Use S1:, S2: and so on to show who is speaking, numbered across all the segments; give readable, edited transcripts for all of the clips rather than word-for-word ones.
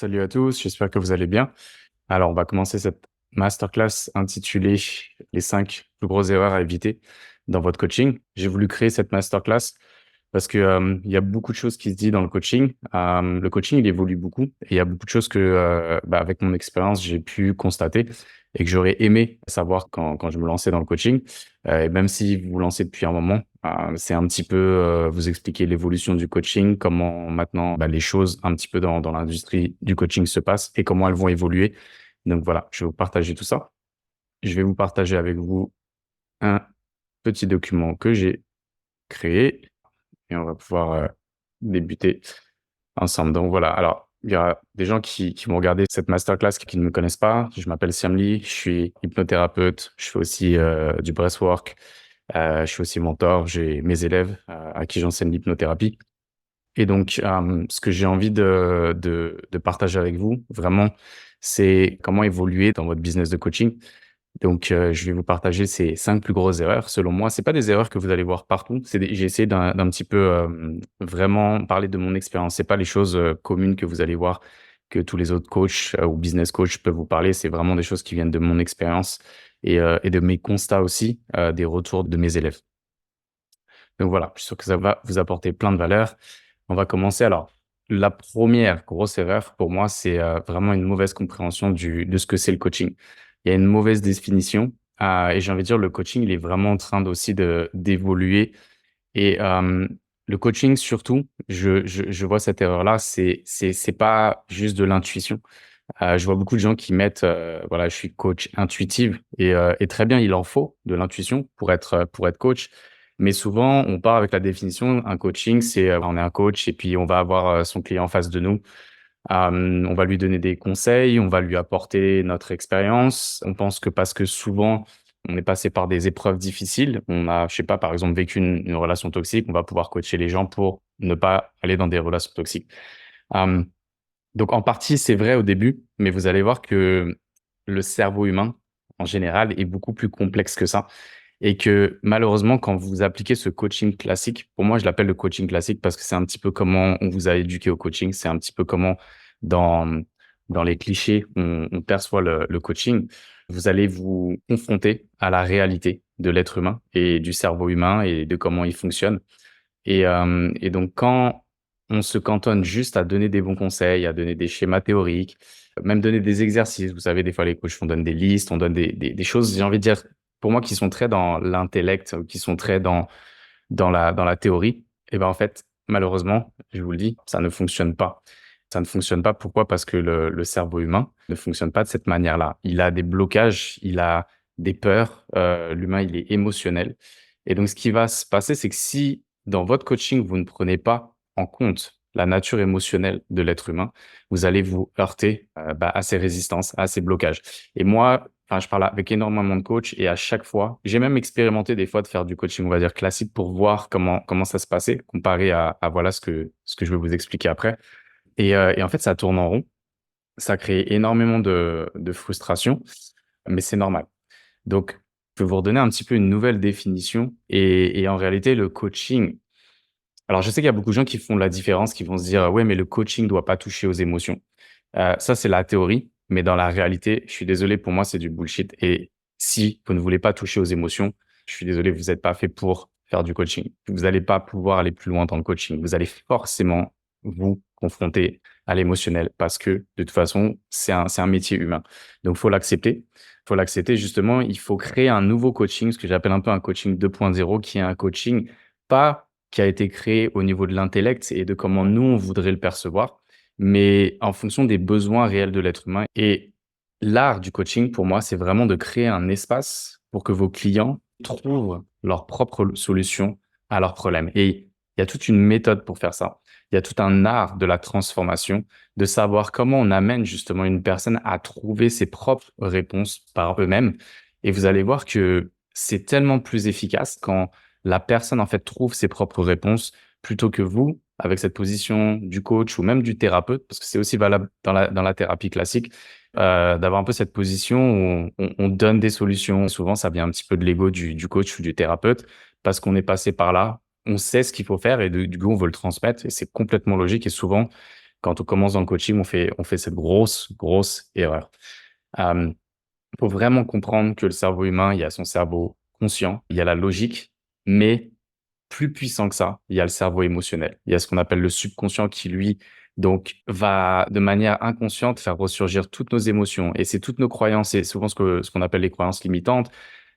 S1: Salut à tous, j'espère que vous allez bien. Alors, on va commencer cette masterclass intitulée Les 5 plus grosses erreurs à éviter dans votre coaching. J'ai voulu créer cette masterclass parce que il y a beaucoup de choses qui se disent dans le coaching. Le coaching, il évolue beaucoup et il y a beaucoup de choses que, avec mon expérience, j'ai pu constater et que j'aurais aimé savoir quand je me lançais dans le coaching. Et même si vous vous lancez depuis un moment, c'est un petit peu vous expliquer l'évolution du coaching, comment maintenant les choses un petit peu dans l'industrie du coaching se passent et comment elles vont évoluer. Donc voilà, je vais vous partager tout ça. Je vais vous partager avec vous un petit document que j'ai créé et on va pouvoir débuter ensemble. Donc voilà, alors il y a des gens qui vont regarder cette masterclass qui ne me connaissent pas. Je m'appelle Siam Lee, je suis hypnothérapeute, je fais aussi du breathwork, je suis aussi mentor, j'ai mes élèves à qui j'enseigne l'hypnothérapie. Et donc, ce que j'ai envie de partager avec vous, vraiment, c'est comment évoluer dans votre business de coaching. Donc, je vais vous partager ces 5 plus grosses erreurs. Selon moi, c'est pas des erreurs que vous allez voir partout. J'ai essayé d'un petit peu, vraiment parler de mon expérience. C'est pas les choses, communes que vous allez voir, que tous les autres coachs, ou business coachs peuvent vous parler. C'est vraiment des choses qui viennent de mon expérience et de mes constats aussi, des retours de mes élèves. Donc voilà, je suis sûr que ça va vous apporter plein de valeur. On va commencer. Alors, la première grosse erreur pour moi, c'est vraiment une mauvaise compréhension de ce que c'est le coaching. Il y a une mauvaise définition et j'ai envie de dire le coaching, il est vraiment en train aussi d'évoluer. Et le coaching, surtout, je vois cette erreur-là, c'est pas juste de l'intuition. Je vois beaucoup de gens qui mettent, voilà, je suis coach intuitive et très bien, il en faut de l'intuition pour être coach. Mais souvent, on part avec la définition, un coaching, c'est, on est un coach et puis on va avoir, son client en face de nous. On va lui donner des conseils, on va lui apporter notre expérience. On pense que parce que souvent, on est passé par des épreuves difficiles, on a, je sais pas, par exemple, vécu une relation toxique, on va pouvoir coacher les gens pour ne pas aller dans des relations toxiques. Hem donc en partie, c'est vrai au début, mais vous allez voir que le cerveau humain, en général, est beaucoup plus complexe que ça et que malheureusement, quand vous appliquez ce coaching classique, pour moi, je l'appelle le coaching classique parce que c'est un petit peu comment on vous a éduqué au coaching, c'est un petit peu comment dans dans les clichés, on perçoit le coaching. Vous allez vous confronter à la réalité de l'être humain et du cerveau humain et de comment il fonctionne. Et donc quand on se cantonne juste à donner des bons conseils, à donner des schémas théoriques, même donner des exercices. Vous savez, des fois, les coachs, on donne des listes, on donne des choses, j'ai envie de dire, pour moi, qui sont très dans l'intellect, qui sont très dans la théorie. Et ben, en fait, malheureusement, je vous le dis, ça ne fonctionne pas. Ça ne fonctionne pas. Pourquoi? Parce que le cerveau humain ne fonctionne pas de cette manière-là. Il a des blocages, il a des peurs. L'humain, il est émotionnel. Et donc, ce qui va se passer, c'est que si dans votre coaching, vous ne prenez pas en compte la nature émotionnelle de l'être humain, vous allez vous heurter à ces résistances, à ces blocages. Et moi, enfin, je parle avec énormément de coachs et à chaque fois, j'ai même expérimenté des fois de faire du coaching, on va dire classique, pour voir comment ça se passait, comparé à voilà ce que je vais vous expliquer après. Et en fait, ça tourne en rond, ça crée énormément de frustration, mais c'est normal. Donc, je vais vous redonner un petit peu une nouvelle définition et en réalité, le coaching, alors je sais qu'il y a beaucoup de gens qui font la différence, qui vont se dire: «Ouais, mais le coaching doit pas toucher aux émotions». Ça, c'est la théorie, mais dans la réalité, je suis désolé, pour moi, c'est du bullshit et si vous ne voulez pas toucher aux émotions, je suis désolé, vous êtes pas fait pour faire du coaching. Vous allez pas pouvoir aller plus loin dans le coaching. Vous allez forcément vous confronter à l'émotionnel parce que, de toute façon, c'est un métier humain. Donc faut l'accepter. Faut l'accepter, justement, il faut créer un nouveau coaching, ce que j'appelle un peu un coaching 2.0, qui est un coaching pas qui a été créé au niveau de l'intellect et de comment nous, on voudrait le percevoir, mais en fonction des besoins réels de l'être humain. Et l'art du coaching, pour moi, c'est vraiment de créer un espace pour que vos clients trouvent leur propre solution à leurs problèmes. Et il y a toute une méthode pour faire ça. Il y a tout un art de la transformation, de savoir comment on amène justement une personne à trouver ses propres réponses par eux-mêmes. Et vous allez voir que c'est tellement plus efficace quand la personne, en fait, trouve ses propres réponses plutôt que vous, avec cette position du coach ou même du thérapeute, parce que c'est aussi valable dans la thérapie classique, d'avoir un peu cette position où on donne des solutions. Souvent, ça vient un petit peu de l'ego du coach ou du thérapeute parce qu'on est passé par là, on sait ce qu'il faut faire et du coup, on veut le transmettre et c'est complètement logique et souvent, Quand on commence dans le coaching, on fait cette grosse, grosse erreur. Il faut vraiment comprendre que le cerveau humain, il y a son cerveau conscient, il y a la logique, mais plus puissant que ça, il y a le cerveau émotionnel. Il y a ce qu'on appelle le subconscient qui, lui, donc, va de manière inconsciente faire ressurgir toutes nos émotions. Et c'est toutes nos croyances, et souvent ce qu'on appelle les croyances limitantes,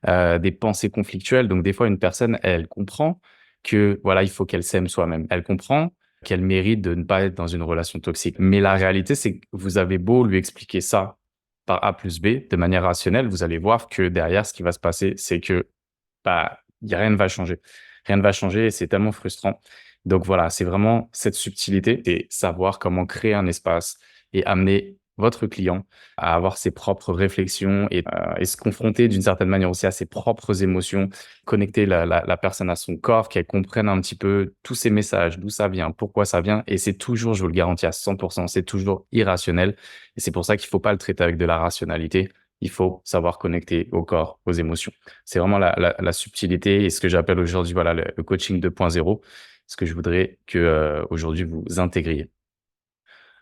S1: des pensées conflictuelles. Donc, des fois, une personne, elle comprend que, voilà, il faut qu'elle s'aime soi-même. Elle comprend qu'elle mérite de ne pas être dans une relation toxique. Mais la réalité, c'est que vous avez beau lui expliquer ça par A plus B, de manière rationnelle, vous allez voir que derrière, ce qui va se passer, c'est que bah, rien ne va changer. Rien ne va changer et c'est tellement frustrant. Donc voilà, c'est vraiment cette subtilité et savoir comment créer un espace et amener votre client à avoir ses propres réflexions et se confronter d'une certaine manière aussi à ses propres émotions, connecter la personne à son corps, qu'elle comprenne un petit peu tous ces messages, d'où ça vient, pourquoi ça vient. Et c'est toujours, je vous le garantis à 100%, c'est toujours irrationnel. Et c'est pour ça qu'il ne faut pas le traiter avec de la rationalité. Il faut savoir connecter au corps, aux émotions. C'est vraiment la subtilité et ce que j'appelle aujourd'hui, voilà, le coaching 2.0, ce que je voudrais que, aujourd'hui vous intégriez.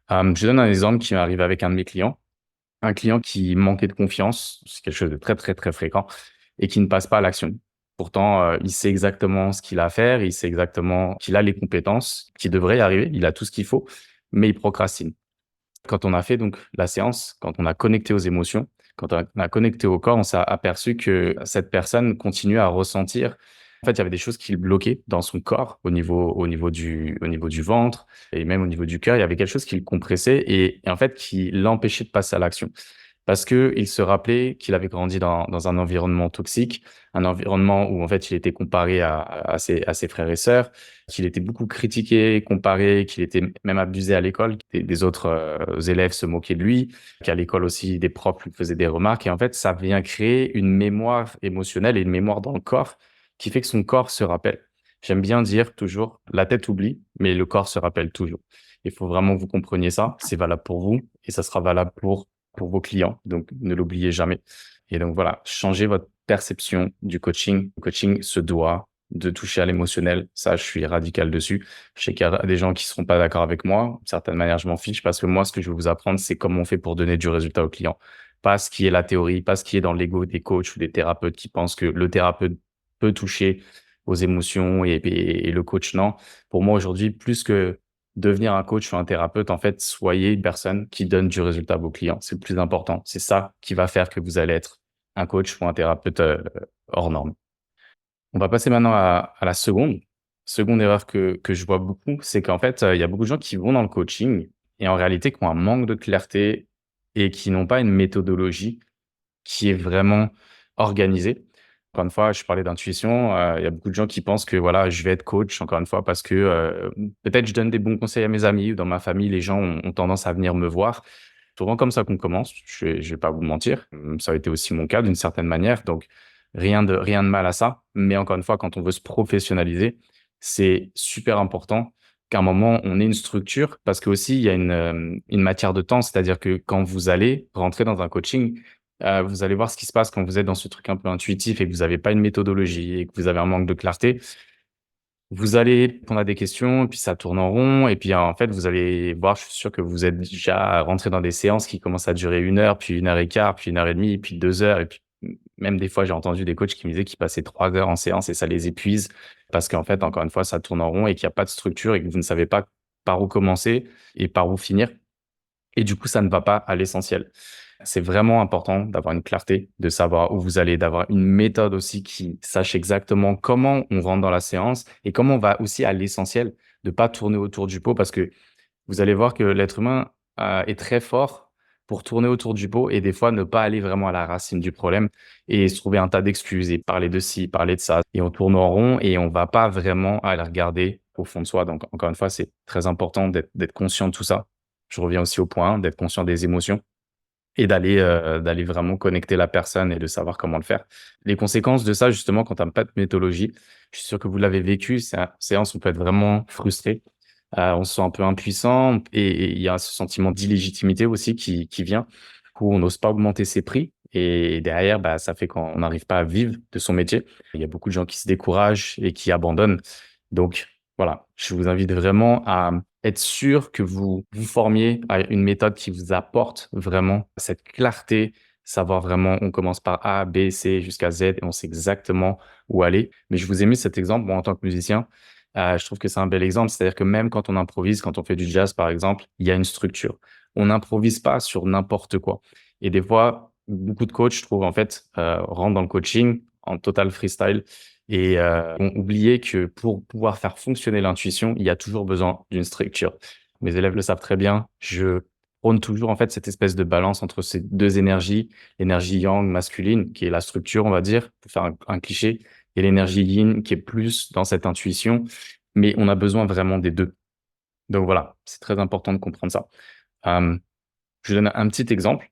S1: Je donne un exemple qui m'est arrivé avec un de mes clients. Un client qui manquait de confiance, c'est quelque chose de très, très, très fréquent et qui ne passe pas à l'action. Pourtant, il sait exactement ce qu'il a à faire, il sait exactement qu'il a les compétences, qu'il devrait y arriver, il a tout ce qu'il faut, mais il procrastine. Quand on a fait donc la séance, quand on a connecté aux émotions, quand on a connecté au corps, on s'est aperçu que cette personne continuait à ressentir. En fait, il y avait des choses qui le bloquaient dans son corps, au niveau du ventre et même au niveau du cœur. Il y avait quelque chose qui le compressait et en fait, qui l'empêchait de passer à l'action. Parce qu'il se rappelait qu'il avait grandi dans un environnement toxique, un environnement où en fait il était comparé à ses frères et sœurs, qu'il était beaucoup critiqué, comparé, qu'il était même abusé à l'école, que des autres élèves se moquaient de lui, qu'à l'école aussi des profs lui faisaient des remarques. Et en fait, ça vient créer une mémoire émotionnelle et une mémoire dans le corps qui fait que son corps se rappelle. J'aime bien dire toujours, la tête oublie, mais le corps se rappelle toujours. Il faut vraiment que vous compreniez ça. C'est valable pour vous et ça sera valable pour vos clients. Donc, ne l'oubliez jamais. Et donc, voilà, changez votre perception du coaching. Le coaching se doit de toucher à l'émotionnel. Ça, je suis radical dessus. Je sais qu'il y a des gens qui seront pas d'accord avec moi. D'une certaine manière, je m'en fiche parce que moi, ce que je vais vous apprendre, c'est comment on fait pour donner du résultat au client. Pas ce qui est la théorie, pas ce qui est dans l'ego des coachs ou des thérapeutes qui pensent que le thérapeute peut toucher aux émotions et le coach, non. Pour moi, aujourd'hui, plus que devenir un coach ou un thérapeute, en fait, soyez une personne qui donne du résultat à vos clients. C'est le plus important. C'est ça qui va faire que vous allez être un coach ou un thérapeute hors norme. On va passer maintenant à la seconde erreur que je vois beaucoup, c'est qu'en fait, il y a beaucoup de gens qui vont dans le coaching et en réalité qui ont un manque de clarté et qui n'ont pas une méthodologie qui est vraiment organisée. Encore une fois, je parlais d'intuition, il y a beaucoup de gens qui pensent que voilà, je vais être coach encore une fois parce que, peut-être je donne des bons conseils à mes amis ou dans ma famille, les gens ont tendance à venir me voir. Souvent comme ça qu'on commence, je vais pas vous mentir. Ça a été aussi mon cas d'une certaine manière, donc rien de mal à ça. Mais encore une fois, quand on veut se professionnaliser, c'est super important qu'à un moment, on ait une structure parce qu'aussi il y a une matière de temps. C'est-à-dire que quand vous allez rentrer dans un coaching, vous allez voir ce qui se passe quand vous êtes dans ce truc un peu intuitif et que vous avez pas une méthodologie et que vous avez un manque de clarté. Vous allez répondre à des questions et puis ça tourne en rond et puis, en fait, vous allez voir, je suis sûr que vous êtes déjà rentré dans des séances qui commencent à durer 1 heure, puis 1 heure et quart, puis 1 heure et demie, puis 2 heures et puis même des fois, j'ai entendu des coachs qui me disaient qu'ils passaient 3 heures en séance et ça les épuise parce qu'en fait, encore une fois, ça tourne en rond et qu'il y a pas de structure et que vous ne savez pas par où commencer et par où finir et du coup, ça ne va pas à l'essentiel. C'est vraiment important d'avoir une clarté, de savoir où vous allez, d'avoir une méthode aussi qui sache exactement comment on rentre dans la séance et comment on va aussi à l'essentiel, de pas tourner autour du pot parce que vous allez voir que l'être humain, est très fort pour tourner autour du pot et des fois ne pas aller vraiment à la racine du problème et se trouver un tas d'excuses et parler de ci, parler de ça et on tourne en rond et on va pas vraiment aller regarder au fond de soi. Donc encore une fois, c'est très important d'être conscient de tout ça. Je reviens aussi au point 1, d'être conscient des émotions et d'aller vraiment connecter la personne et de savoir comment le faire. Les conséquences de ça, justement, quand tu as pas de méthodologie, je suis sûr que vous l'avez vécu, c'est en séance, on peut être vraiment frustré, on se sent un peu impuissant et il y a ce sentiment d'illégitimité aussi qui vient, où on n'ose pas augmenter ses prix et derrière, bah, ça fait qu'on n'arrive pas à vivre de son métier. Il y a beaucoup de gens qui se découragent et qui abandonnent. Donc voilà, je vous invite vraiment à être sûr que vous vous formiez à une méthode qui vous apporte vraiment cette clarté, savoir vraiment, on commence par A, B, C jusqu'à Z et on sait exactement où aller. Mais je vous ai mis cet exemple, moi, en tant que musicien, je trouve que c'est un bel exemple. C'est-à-dire que même quand on improvise, quand on fait du jazz, par exemple, il y a une structure. On n'improvise pas sur n'importe quoi. Et des fois, beaucoup de coachs, je trouve, en fait, rentrent dans le coaching en total freestyle et ont oublié que pour pouvoir faire fonctionner l'intuition, il y a toujours besoin d'une structure. Mes élèves le savent très bien. Je prône toujours en fait cette espèce de balance entre ces deux énergies, l'énergie yang masculine qui est la structure, on va dire, pour faire un cliché, et l'énergie yin qui est plus dans cette intuition. Mais on a besoin vraiment des deux. Donc voilà, c'est très important de comprendre ça. Euh, je donne un petit exemple.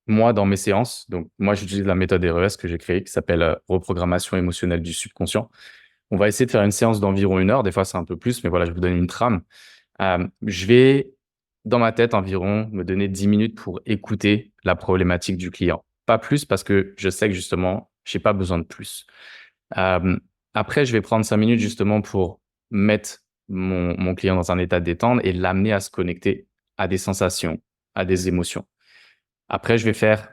S1: Moi, dans mes séances, donc moi, j'utilise la méthode RES que j'ai créée qui s'appelle reprogrammation émotionnelle du subconscient. On va essayer de faire une séance d'environ 1 heure. Des fois, c'est un peu plus, mais voilà, je vous donne une trame. Je vais, dans ma tête environ, me donner 10 minutes pour écouter la problématique du client. Pas plus parce que je sais que justement, j'ai pas besoin de plus. Euh, Après, je vais prendre 5 minutes justement pour mettre mon client dans un état de détente et l'amener à se connecter à des sensations, à des émotions. Après, je vais faire,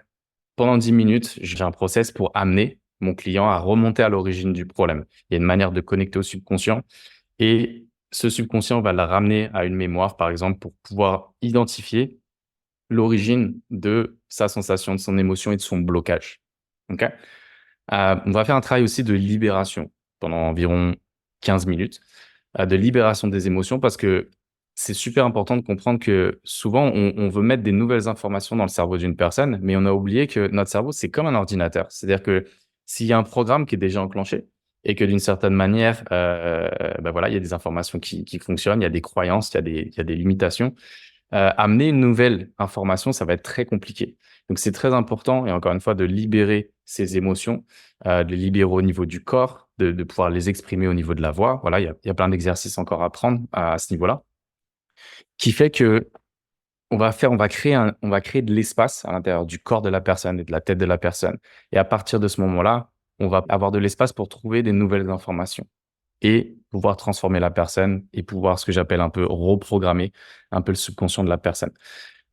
S1: pendant 10 minutes, j'ai un process pour amener mon client à remonter à l'origine du problème. Il y a une manière de connecter au subconscient et ce subconscient va la ramener à une mémoire, par exemple, pour pouvoir identifier l'origine de sa sensation, de son émotion et de son blocage. OK? On va faire un travail aussi de libération pendant environ 15 minutes, de libération des émotions parce que c'est super important de comprendre que souvent, on veut mettre des nouvelles informations dans le cerveau d'une personne, mais on a oublié que notre cerveau, c'est comme un ordinateur. C'est-à-dire que s'il y a un programme qui est déjà enclenché et que d'une certaine manière, bah voilà, il y a des informations qui fonctionnent, il y a des croyances, il y a des limitations, amener une nouvelle information, ça va être très compliqué. Donc, c'est très important et encore une fois de libérer ces émotions, de les libérer au niveau du corps, de pouvoir les exprimer au niveau de la voix. Voilà, il y a plein d'exercices encore à prendre à ce niveau-là, qui fait que on va créer de l'espace à l'intérieur du corps de la personne et de la tête de la personne. Et à partir de ce moment-là, on va avoir de l'espace pour trouver des nouvelles informations et pouvoir transformer la personne et pouvoir, ce que j'appelle un peu reprogrammer un peu le subconscient de la personne.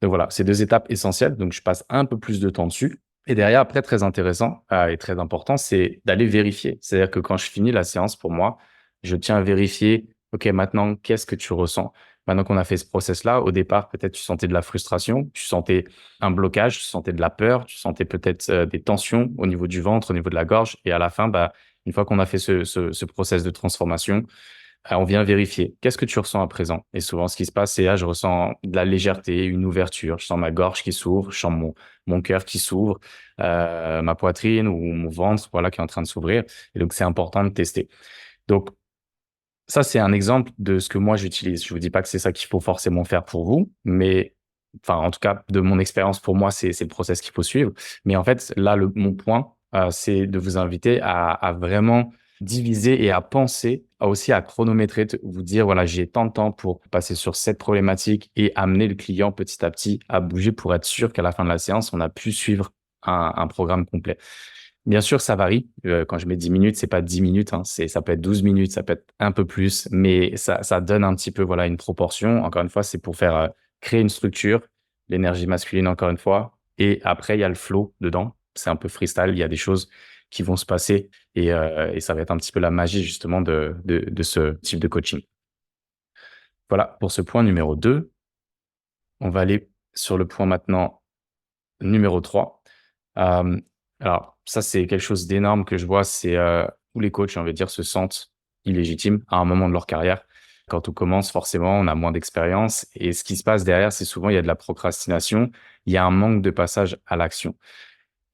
S1: Donc voilà, c'est 2 étapes essentielles, donc je passe un peu plus de temps dessus et derrière après très intéressant, et très important, c'est d'aller vérifier. C'est-à-dire que quand je finis la séance pour moi, je tiens à vérifier: «OK, maintenant qu'est-ce que tu ressens?» Maintenant qu'on a fait ce process-là, au départ, peut-être tu sentais de la frustration, tu sentais un blocage, tu sentais de la peur, tu sentais peut-être, des tensions au niveau du ventre, au niveau de la gorge et à la fin, bah, une fois qu'on a fait ce process de transformation, on vient vérifier. Qu'est-ce que tu ressens à présent? Et souvent, ce qui se passe, c'est là, je ressens de la légèreté, une ouverture. Je sens ma gorge qui s'ouvre, je sens mon cœur qui s'ouvre, ma poitrine ou mon ventre, voilà, qui est en train de s'ouvrir. Et donc, c'est important de tester. Donc, ça, c'est un exemple de ce que moi j'utilise. Je vous dis pas que c'est ça qu'il faut forcément faire pour vous, mais enfin, en tout cas, de mon expérience, pour moi, c'est le process qu'il faut suivre. Mais en fait, là, mon point, c'est de vous inviter à vraiment diviser et à penser aussi à chronométrer, vous dire, voilà, j'ai tant de temps pour passer sur cette problématique et amener le client petit à petit à bouger pour être sûr qu'à la fin de la séance, on a pu suivre un programme complet. Bien sûr, ça varie. Quand je mets 10 minutes, c'est pas 10 minutes, hein, ça peut être 12 minutes, ça peut être un peu plus, mais ça donne un petit peu, voilà, une proportion. Encore une fois, c'est pour faire, créer une structure, l'énergie masculine encore une fois et après il y a le flow dedans. C'est un peu freestyle, il y a des choses qui vont se passer et ça va être un petit peu la magie justement de ce type de coaching. Voilà pour ce point numéro 2. On va aller sur le point maintenant numéro 3. Hem, alors ça, c'est quelque chose d'énorme que je vois, c'est, tous les coachs, j'ai envie de dire, se sentent illégitimes à un moment de leur carrière. Quand on commence, forcément, on a moins d'expérience et ce qui se passe derrière, c'est souvent il y a de la procrastination, il y a un manque de passage à l'action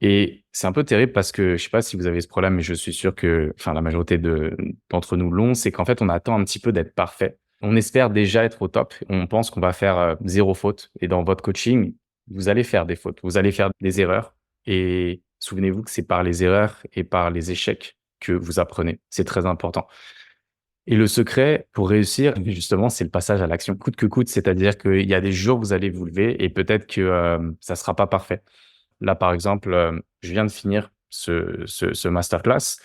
S1: et c'est un peu terrible parce que je sais pas si vous avez ce problème, mais je suis sûr que, enfin, la majorité d'entre nous l'ont, c'est qu'en fait, on attend un petit peu d'être parfait. On espère déjà être au top, on pense qu'on va faire, 0 faute et dans votre coaching, vous allez faire des fautes, vous allez faire des erreurs et souvenez-vous que c'est par les erreurs et par les échecs que vous apprenez. C'est très important et le secret pour réussir, justement, c'est le passage à l'action coûte que coûte. C'est-à-dire qu'il y a des jours, où vous allez vous lever et peut-être que, ça sera pas parfait. Là, par exemple, je viens de finir ce masterclass.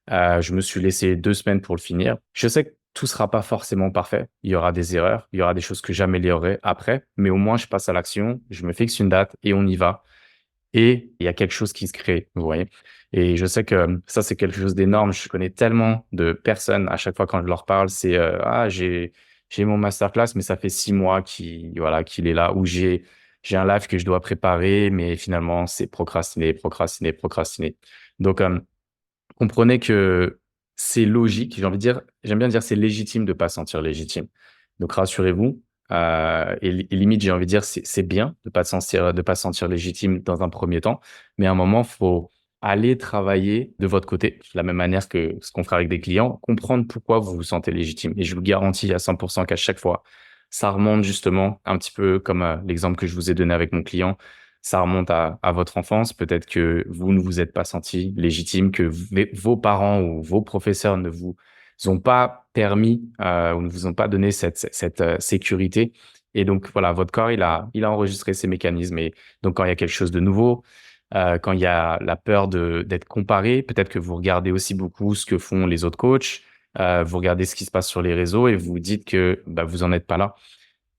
S1: Je me suis laissé 2 semaines pour le finir. Je sais que tout sera pas forcément parfait. Il y aura des erreurs, il y aura des choses que j'améliorerai après, mais au moins je passe à l'action, je me fixe une date et on y va. Et il y a quelque chose qui se crée, vous voyez? Et je sais que ça, c'est quelque chose d'énorme. Je connais tellement de personnes, à chaque fois quand je leur parle, c'est, «Ah, j'ai mon masterclass, mais ça fait 6 mois voilà, qu'il est là», ou «J'ai un live que je dois préparer, mais finalement, c'est procrastiné, procrastiné, procrastiné». Donc, comprenez que c'est logique, j'ai envie de dire, j'aime bien dire c'est légitime de pas se sentir légitime. Donc rassurez-vous, et limite, j'ai envie de dire, c'est bien de pas se sentir légitime dans un premier temps, mais à un moment, faut aller travailler de votre côté, de la même manière que ce qu'on fera avec des clients, comprendre pourquoi vous vous sentez légitime. Et je vous garantis à 100% qu'à chaque fois, ça remonte justement un petit peu comme, l'exemple que je vous ai donné avec mon client, ça remonte à votre enfance. Peut-être que vous ne vous êtes pas senti légitime, que vos parents ou vos professeurs ne vous ont pas permis, ou ne vous ont pas donné cette sécurité. Et donc, voilà, votre corps, il a enregistré ces mécanismes. Et donc, quand il y a quelque chose de nouveau, quand il y a la peur d'être comparé, peut-être que vous regardez aussi beaucoup ce que font les autres coachs, vous regardez ce qui se passe sur les réseaux et vous dites que, bah, vous en êtes pas là.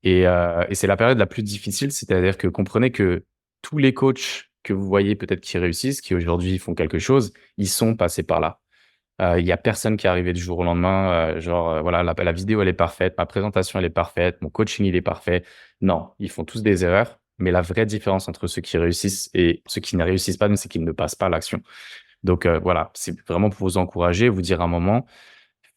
S1: Et c'est la période la plus difficile, c'est-à-dire que comprenez que tous les coachs que vous voyez peut-être qui réussissent, qui aujourd'hui font quelque chose, ils sont passés par là. Il y a personne qui est arrivé du jour au lendemain, voilà, la vidéo elle est parfaite, ma présentation elle est parfaite, mon coaching il est parfait. Non, ils font tous des erreurs, mais la vraie différence entre ceux qui réussissent et ceux qui ne réussissent pas, c'est qu'ils ne passent pas à l'action. Donc, voilà, c'est vraiment pour vous encourager, vous dire à un moment,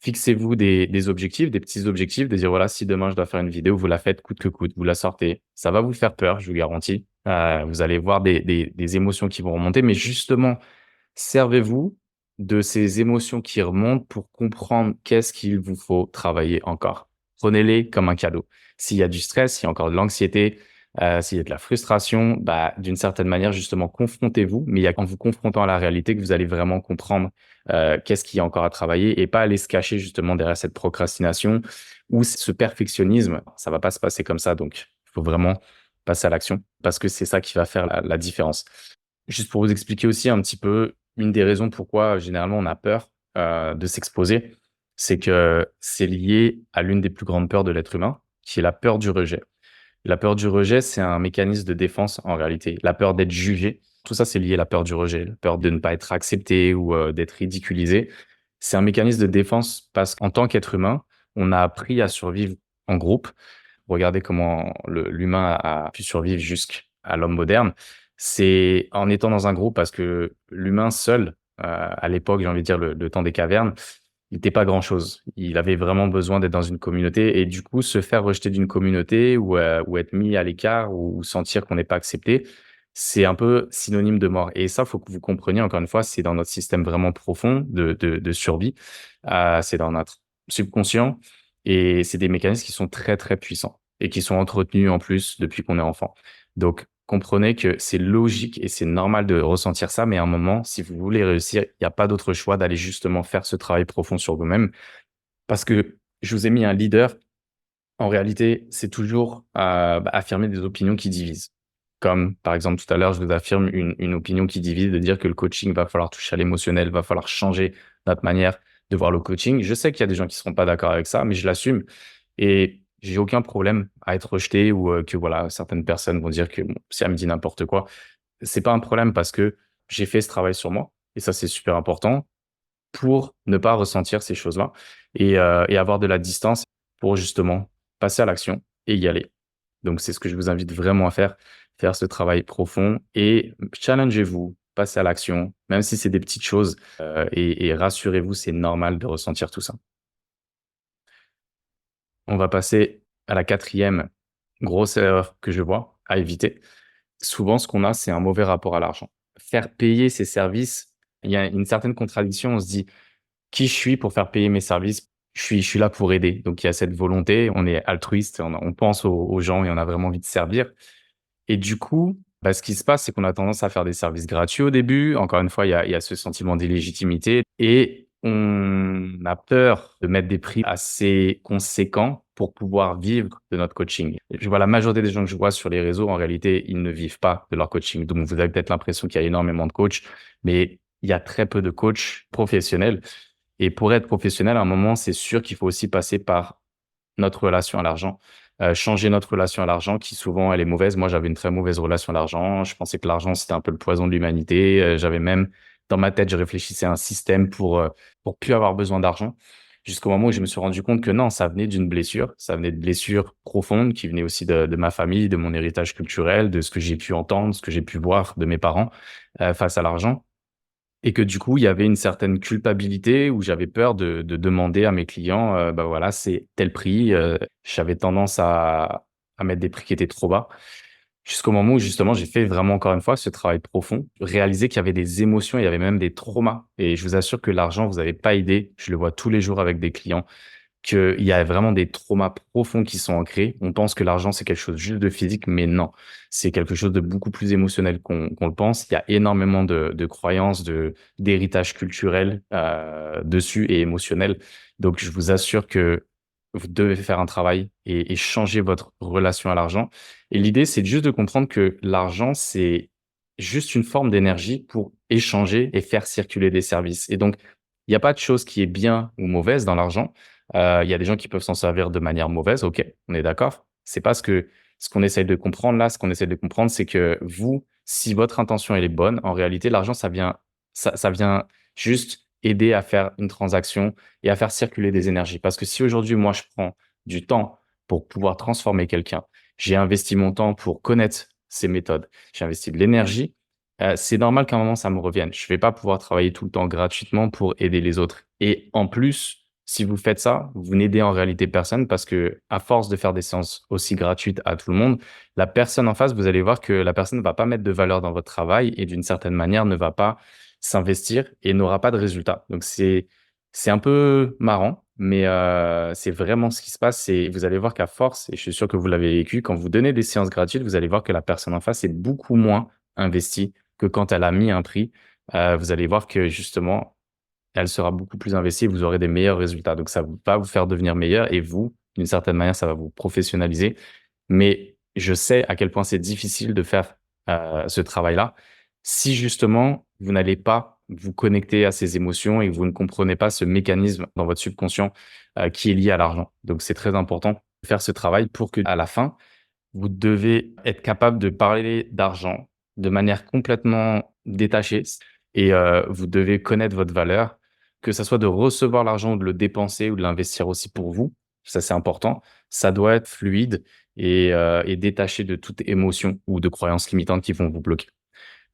S1: fixez-vous des objectifs, des petits objectifs, de dire voilà, si demain je dois faire une vidéo, vous la faites coûte que coûte, vous la sortez. Ça va vous faire peur, je vous garantis. Vous allez voir des émotions qui vont remonter, mais justement, servez-vous de ces émotions qui remontent pour comprendre qu'est-ce qu'il vous faut travailler encore. Prenez-les comme un cadeau. S'il y a du stress, s'il y a encore de l'anxiété, s'il y a de la frustration, bah, d'une certaine manière, justement, confrontez-vous. Mais il y a qu'en vous confrontant à la réalité que vous allez vraiment comprendre qu'est-ce qu'il y a encore à travailler et pas aller se cacher justement derrière cette procrastination ou ce perfectionnisme. Ça va pas se passer comme ça. Donc, il faut vraiment passer à l'action parce que c'est ça qui va faire la différence. Juste pour vous expliquer aussi un petit peu une des raisons pourquoi généralement on a peur de s'exposer, c'est que c'est lié à l'une des plus grandes peurs de l'être humain, qui est la peur du rejet. La peur du rejet, c'est un mécanisme de défense en réalité. La peur d'être jugé, tout ça c'est lié à la peur du rejet, la peur de ne pas être accepté ou d'être ridiculisé. C'est un mécanisme de défense parce qu'en tant qu'être humain, on a appris à survivre en groupe. Regardez comment l'humain a pu survivre jusqu'à l'homme moderne. C'est en étant dans un groupe parce que l'humain seul, à l'époque, j'ai envie de dire le temps des cavernes, il était pas grand-chose. Il avait vraiment besoin d'être dans une communauté et du coup, se faire rejeter d'une communauté ou être mis à l'écart ou sentir qu'on n'est pas accepté, c'est un peu synonyme de mort. Et ça, faut que vous compreniez, encore une fois, c'est dans notre système vraiment profond de survie. C'est dans notre subconscient et c'est des mécanismes qui sont très, très puissants et qui sont entretenus en plus depuis qu'on est enfant. Donc, comprenez que c'est logique et c'est normal de ressentir ça, mais à un moment, si vous voulez réussir, il n'y a pas d'autre choix d'aller justement faire ce travail profond sur vous-même. Parce que je vous ai mis un leader, en réalité, c'est toujours affirmer des opinions qui divisent. Comme par exemple tout à l'heure, je vous affirme une opinion qui divise, de dire que le coaching va falloir toucher à l'émotionnel, va falloir changer notre manière de voir le coaching. Je sais qu'il y a des gens qui seront pas d'accord avec ça, mais je l'assume et j'ai aucun problème à être rejeté ou que voilà, certaines personnes vont dire que bon, si elle me dit n'importe quoi, c'est pas un problème parce que j'ai fait ce travail sur moi et ça, c'est super important pour ne pas ressentir ces choses-là et avoir de la distance pour justement passer à l'action et y aller. Donc c'est ce que je vous invite vraiment à faire, faire ce travail profond et challengez-vous, passez à l'action, même si c'est des petites choses, et rassurez-vous, c'est normal de ressentir tout ça. On va passer à la quatrième grosse erreur que je vois à éviter. Souvent, ce qu'on a, c'est un mauvais rapport à l'argent. Faire payer ses services, il y a une certaine contradiction. On se dit: «Qui je suis pour faire payer mes services?» Je suis là pour aider. Donc il y a cette volonté, on est altruiste, on pense aux gens et on a vraiment envie de servir. Et du coup, bah, ce qui se passe, c'est qu'on a tendance à faire des services gratuits au début. Encore une fois, il y a ce sentiment d'illégitimité et on a peur de mettre des prix assez conséquents pour pouvoir vivre de notre coaching. Je vois la majorité des gens que je vois sur les réseaux, en réalité, ils ne vivent pas de leur coaching. Donc, vous avez peut-être l'impression qu'il y a énormément de coachs, mais il y a très peu de coachs professionnels Et pour être professionnel, à un moment, c'est sûr qu'il faut aussi passer par notre relation à l'argent, changer notre relation à l'argent qui souvent elle est mauvaise. Moi, j'avais une très mauvaise relation à l'argent. Je pensais que l'argent, c'était un peu le poison de l'humanité. J'avais même dans ma tête, je réfléchissais à un système pour plus avoir besoin d'argent. Jusqu'au moment où je me suis rendu compte que non, ça venait d'une blessure. Ça venait de blessures profondes qui venaient aussi de ma famille, de mon héritage culturel, de ce que j'ai pu entendre, ce que j'ai pu voir de mes parents, face à l'argent. Et que du coup, il y avait une certaine culpabilité où j'avais peur de demander à mes clients, bah, voilà, c'est tel prix, j'avais tendance à mettre des prix qui étaient trop bas. Jusqu'au moment où justement j'ai fait vraiment encore une fois ce travail profond, réaliser qu'il y avait des émotions, il y avait même des traumas et je vous assure que l'argent, vous avez pas idée, je le vois tous les jours avec des clients qu'il y a vraiment des traumas profonds qui sont ancrés. On pense que l'argent, c'est quelque chose juste de physique, mais non. C'est quelque chose de beaucoup plus émotionnel qu'on le pense. Il y a énormément de croyances, d'héritage culturel dessus et émotionnel. Donc, je vous assure que vous devez faire un travail et changer votre relation à l'argent. Et l'idée, c'est juste de comprendre que l'argent, c'est juste une forme d'énergie pour échanger et faire circuler des services. Et donc, il n'y a pas de chose qui est bien ou mauvaise dans l'argent. Il y a des gens qui peuvent s'en servir de manière mauvaise, OK, on est d'accord. C'est pas ce qu'on essaye de comprendre là, ce qu'on essaie de comprendre, c'est que vous, si votre intention elle est bonne, en réalité, l'argent, ça vient juste aider à faire une transaction et à faire circuler des énergies. Parce que si aujourd'hui, moi, je prends du temps pour pouvoir transformer quelqu'un, j'ai investi mon temps pour connaître ces méthodes, j'ai investi de l'énergie, c'est normal qu'à un moment, ça me revienne. Je vais pas pouvoir travailler tout le temps gratuitement pour aider les autres. Et en plus, si vous faites ça, vous n'aidez en réalité personne parce que à force de faire des séances aussi gratuites à tout le monde, la personne en face, vous allez voir que la personne ne va pas mettre de valeur dans votre travail et d'une certaine manière ne va pas s'investir et n'aura pas de résultat. Donc c'est un peu marrant, mais c'est vraiment ce qui se passe. C'est vous allez voir qu'à force, et je suis sûr que vous l'avez vécu, quand vous donnez des séances gratuites, vous allez voir que la personne en face est beaucoup moins investie que quand elle a mis un prix. Vous allez voir que justement, elle sera beaucoup plus investie et vous aurez des meilleurs résultats. Donc ça va vous faire devenir meilleur et vous, d'une certaine manière, ça va vous professionnaliser. Mais je sais à quel point c'est difficile de faire, ce travail-là, si justement vous n'allez pas vous connecter à ces émotions et que vous ne comprenez pas ce mécanisme dans votre subconscient, qui est lié à l'argent. Donc c'est très important de faire ce travail pour qu'à la fin, vous devez être capable de parler d'argent de manière complètement détachée et vous devez connaître votre valeur, que ça soit de recevoir l'argent ou de le dépenser ou de l'investir aussi pour vous. Ça, c'est important. Ça doit être fluide et détaché de toute émotion ou de croyances limitantes qui vont vous bloquer.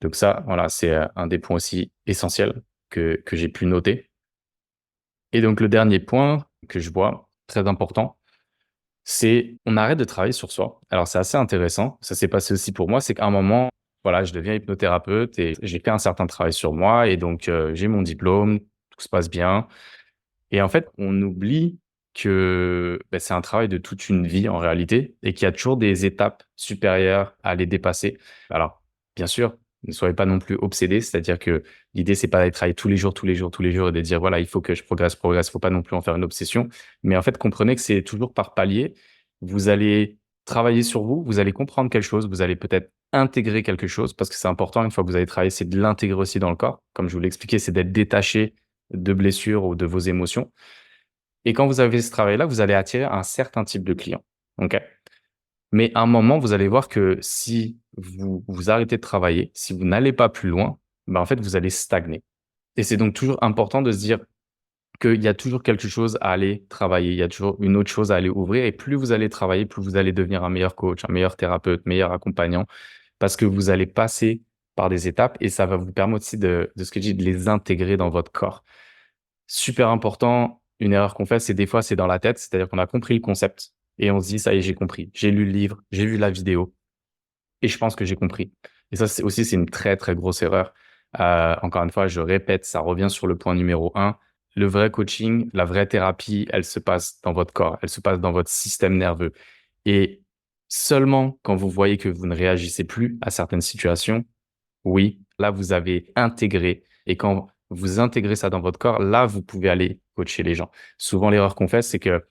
S1: Donc ça, voilà, c'est, un des points aussi essentiels que j'ai pu noter. Et donc le dernier point que je vois, très important, c'est on arrête de travailler sur soi. Alors c'est assez intéressant, ça s'est passé aussi pour moi, c'est qu'à un moment, voilà, je deviens hypnothérapeute et j'ai fait un certain travail sur moi et donc j'ai mon diplôme, tout se passe bien et en fait, on oublie que, bah, c'est un travail de toute une vie en réalité et qu'il y a toujours des étapes supérieures à les dépasser. Alors, bien sûr, ne soyez pas non plus obsédés, c'est-à-dire que l'idée, c'est pas d'aller travailler tous les jours, tous les jours, tous les jours et de dire: «Voilà, il faut que je progresse, progresse». Faut pas non plus en faire une obsession. Mais en fait, comprenez que c'est toujours par palier. Vous allez travailler sur vous, vous allez comprendre quelque chose, vous allez peut-être intégrer quelque chose parce que c'est important une fois que vous avez travaillé, c'est de l'intégrer aussi dans le corps. Comme je vous l'ai expliqué, c'est d'être détaché de blessures ou de vos émotions. Et quand vous avez ce travail-là, vous allez attirer un certain type de client. OK? Mais à un moment, vous allez voir que si vous arrêtez de travailler, si vous n'allez pas plus loin, ben, en fait, vous allez stagner. Et c'est donc toujours important de se dire qu'il y a toujours quelque chose à aller travailler. Il y a toujours une autre chose à aller ouvrir et plus vous allez travailler, plus vous allez devenir un meilleur coach, un meilleur thérapeute, meilleur accompagnant parce que vous allez passer par des étapes et ça va vous permettre aussi de ce que je dis, de les intégrer dans votre corps. Super important, une erreur qu'on fait, c'est des fois, c'est dans la tête, c'est-à-dire qu'on a compris le concept et on se dit: «Ça y est, j'ai compris. J'ai lu le livre, j'ai vu la vidéo et je pense que j'ai compris». Et ça, c'est une très, très grosse erreur. Encore une fois, je répète, ça revient sur le point numéro un. Le vrai coaching, la vraie thérapie, elle se passe dans votre corps, elle se passe dans votre système nerveux et seulement quand vous voyez que vous ne réagissez plus à certaines situations, oui, là, vous avez intégré et quand vous intégrez ça dans votre corps, là, vous pouvez aller coacher les gens. Souvent, l'erreur qu'on fait, c'est que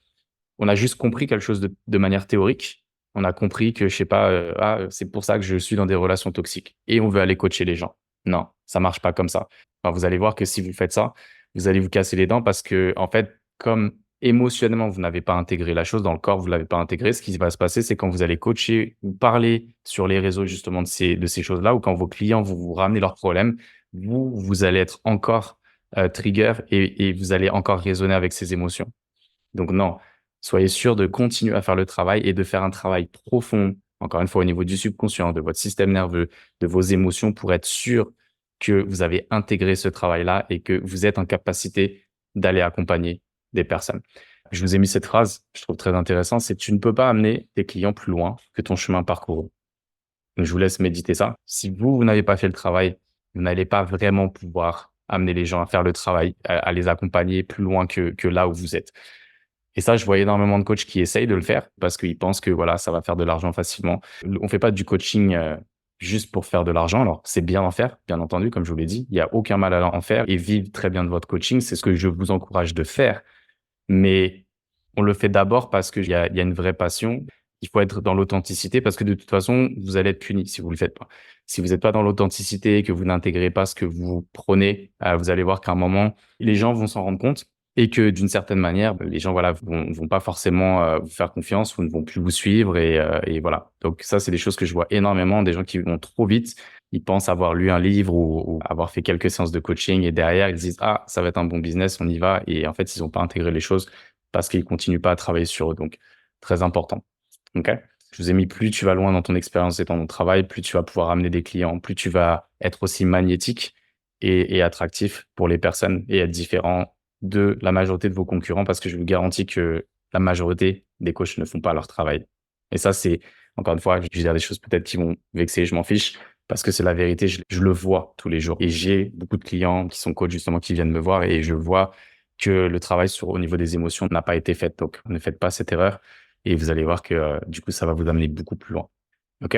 S1: on a juste compris quelque chose de manière théorique. On a compris que, je sais pas, c'est pour ça que je suis dans des relations toxiques et on veut aller coacher les gens. Non, ça marche pas comme ça. Enfin, vous allez voir que si vous faites ça, vous allez vous casser les dents parce que en fait, comme émotionnellement, vous n'avez pas intégré la chose, dans le corps, vous l'avez pas intégré, ce qui va se passer, c'est quand vous allez coacher ou parler sur les réseaux justement de ces choses-là ou quand vos clients vont vous ramener leurs problèmes, vous allez être encore, trigger et vous allez encore raisonner avec ces émotions. Donc non, soyez sûr de continuer à faire le travail et de faire un travail profond, encore une fois au niveau du subconscient, de votre système nerveux, de vos émotions pour être sûr que vous avez intégré ce travail-là et que vous êtes en capacité d'aller accompagner des personnes. Je vous ai mis cette phrase, je trouve très intéressant, c'est: «Tu ne peux pas amener tes clients plus loin que ton chemin parcouru». Donc je vous laisse méditer ça. Si vous n'avez pas fait le travail, vous n'allez pas vraiment pouvoir amener les gens à faire le travail, à les accompagner plus loin que là où vous êtes. Et ça, je vois énormément de coachs qui essayent de le faire parce qu'ils pensent que voilà, ça va faire de l'argent facilement. On fait pas du coaching, juste pour faire de l'argent. Alors, c'est bien d'en faire, bien entendu, comme je vous l'ai dit. Il y a aucun mal à en faire et vivre très bien de votre coaching. C'est ce que je vous encourage de faire. Mais on le fait d'abord parce qu'il y a une vraie passion. Il faut être dans l'authenticité parce que de toute façon, vous allez être puni si vous le faites pas. Si vous n'êtes pas dans l'authenticité, que vous n'intégrez pas ce que vous prenez, vous allez voir qu'à un moment, les gens vont s'en rendre compte et que d'une certaine manière, les gens, voilà, vont pas forcément, vous faire confiance ou ne vont plus vous suivre et voilà. Donc ça, c'est des choses que je vois énormément, des gens qui vont trop vite. Ils pensent avoir lu un livre ou avoir fait quelques séances de coaching et derrière, ils se disent: «Ah, ça va être un bon business, on y va» et en fait, ils ont pas intégré les choses parce qu'ils continuent pas à travailler sur eux, donc très important. OK? Je vous ai mis plus tu vas loin dans ton expérience et dans ton travail, plus tu vas pouvoir amener des clients, plus tu vas être aussi magnétique et attractif pour les personnes et être différent de la majorité de vos concurrents parce que je vous garantis que la majorité des coachs ne font pas leur travail. Et ça, c'est encore une fois, je vais dire des choses peut-être qui vont vexer, je m'en fiche parce que c'est la vérité, je le vois tous les jours et j'ai beaucoup de clients qui sont coachs justement qui viennent me voir et je vois que le travail au niveau des émotions n'a pas été fait. Donc, ne faites pas cette erreur et vous allez voir que, du coup, ça va vous amener beaucoup plus loin. OK?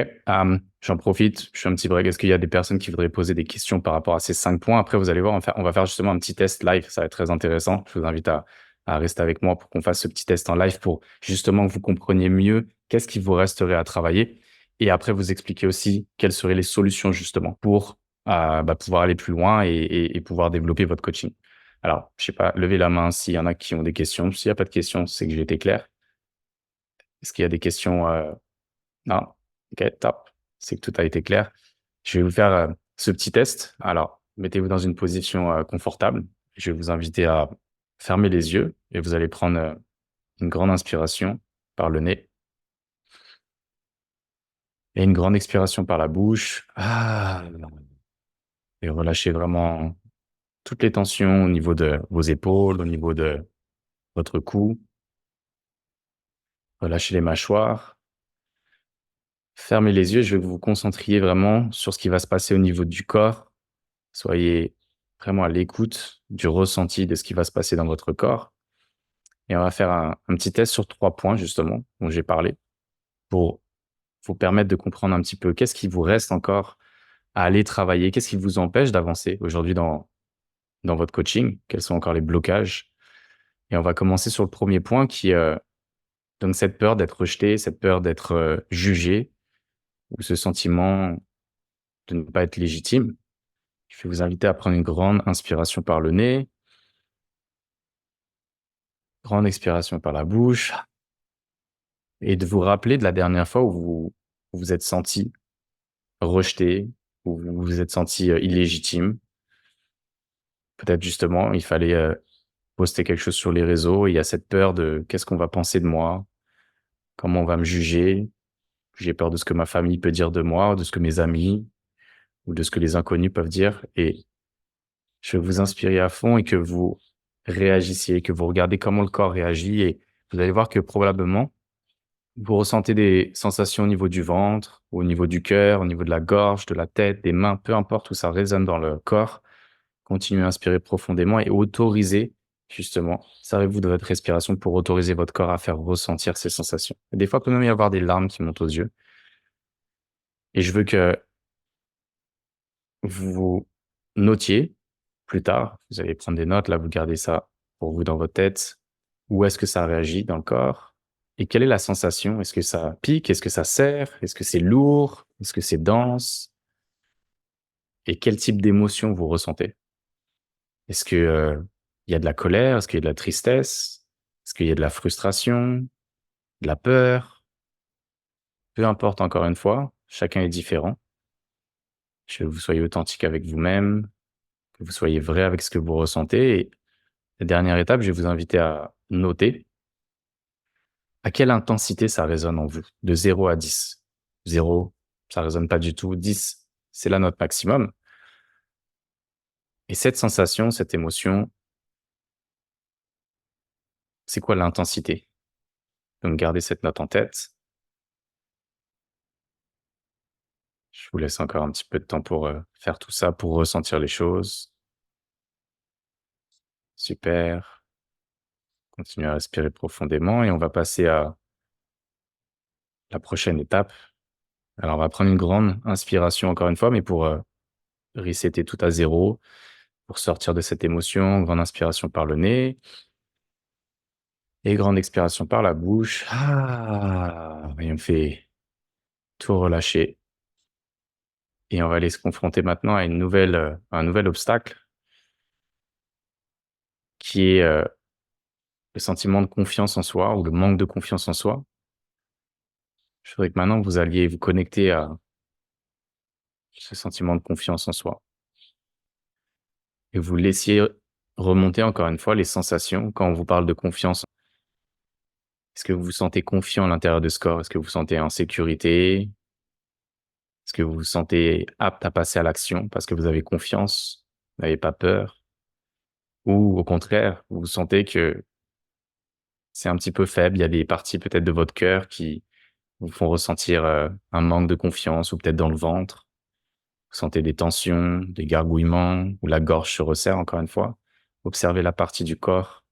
S1: J'en profite, je fais un petit break. Est-ce qu'il y a des personnes qui voudraient poser des questions par rapport à ces 5 points? Après, vous allez voir, on va faire justement un petit test live, ça va être très intéressant. Je vous invite à rester avec moi pour qu'on fasse ce petit test en live pour justement que vous compreniez mieux qu'est-ce qui vous resterait à travailler et après vous expliquer aussi quelles seraient les solutions justement pour, pouvoir aller plus loin et pouvoir développer votre coaching. Alors, je sais pas, levez la main s'il y en a qui ont des questions. S'il y a pas de questions, c'est que j'ai été clair. Est-ce qu'il y a des questions, non? OK, top. C'est que tout a été clair. Je vais vous faire, ce petit test. Alors, mettez-vous dans une position, confortable. Je vais vous inviter à fermer les yeux et vous allez prendre, une grande inspiration par le nez et une grande expiration par la bouche. Et relâchez vraiment toutes les tensions au niveau de vos épaules, au niveau de votre cou. Relâchez les mâchoires. Fermez les yeux, je veux que vous vous concentriez vraiment sur ce qui va se passer au niveau du corps. Soyez vraiment à l'écoute du ressenti de ce qui va se passer dans votre corps et on va faire un petit test sur 3 points justement dont j'ai parlé pour vous permettre de comprendre un petit peu qu'est-ce qui vous reste encore à aller travailler? Qu'est-ce qui vous empêche d'avancer aujourd'hui dans votre coaching? Quels sont encore les blocages? Et on va commencer sur le premier point qui est, donc cette peur d'être rejeté, cette peur d'être, jugé ou ce sentiment de ne pas être légitime. Je vais vous inviter à prendre une grande inspiration par le nez, grande expiration par la bouche et de vous rappeler de la dernière fois où vous vous êtes senti rejeté, où vous vous êtes senti, illégitime. Peut-être justement, il fallait, poster quelque chose sur les réseaux et il y a cette peur de: «Qu'est-ce qu'on va penser de moi? Comment on va me juger? J'ai peur de ce que ma famille peut dire de moi, de ce que mes amis ou de ce que les inconnus peuvent dire» et je vais vous inspirer à fond et que vous réagissiez, que vous regardez comment le corps réagit et vous allez voir que probablement, vous ressentez des sensations au niveau du ventre, au niveau du cœur, au niveau de la gorge, de la tête, des mains, peu importe où ça résonne dans le corps. Continuez à inspirer profondément et autorisez, justement, servez-vous de votre respiration pour autoriser votre corps à faire ressentir ces sensations. Des fois, il peut même y avoir des larmes qui montent aux yeux et je veux que vous notiez plus tard, vous allez prendre des notes, là, vous gardez ça pour vous dans votre tête. Où est-ce que ça réagit dans le corps? Et quelle est la sensation? Est-ce que ça pique? Est-ce que ça serre? Est-ce que c'est lourd? Est-ce que c'est dense? Et quel type d'émotion vous ressentez? Est-ce que, Il y a de la colère? Est-ce qu'il y a de la tristesse? Est-ce qu'il y a de la frustration? De la peur? Peu importe, encore une fois, chacun est différent. Je veux que vous soyez authentique avec vous-même, que vous soyez vrai avec ce que vous ressentez. Et la dernière étape, je vais vous inviter à noter à quelle intensité ça résonne en vous, de 0 à 10. 0, ça résonne pas du tout. 10, c'est la note maximum. Et cette sensation, cette émotion, c'est quoi l'intensité? Donc gardez cette note en tête. Je vous laisse encore un petit peu de temps pour faire tout ça, pour ressentir les choses. Super. Continuez à respirer profondément et on va passer à la prochaine étape. Alors, on va prendre une grande inspiration encore une fois, mais pour resetter tout à zéro, pour sortir de cette émotion. Grande inspiration par le nez et grande expiration par la bouche. Et on fait tout relâcher. Et on va aller se confronter maintenant à un nouvel obstacle qui est le sentiment de confiance en soi ou le manque de confiance en soi. Je voudrais que maintenant vous alliez vous connecter à ce sentiment de confiance en soi et vous laissiez remonter encore une fois les sensations quand on vous parle de confiance. Est-ce que vous vous sentez confiant à l'intérieur de ce corps? Est-ce que vous vous sentez en sécurité? Est-ce que vous vous sentez apte à passer à l'action parce que vous avez confiance, vous n'avez pas peur? Ou au contraire, vous vous sentez que c'est un petit peu faible, il y a des parties peut-être de votre cœur qui vous font ressentir, un manque de confiance ou peut-être dans le ventre? Vous sentez des tensions, des gargouillements ou la gorge se resserre encore une fois? Observez la partie du corps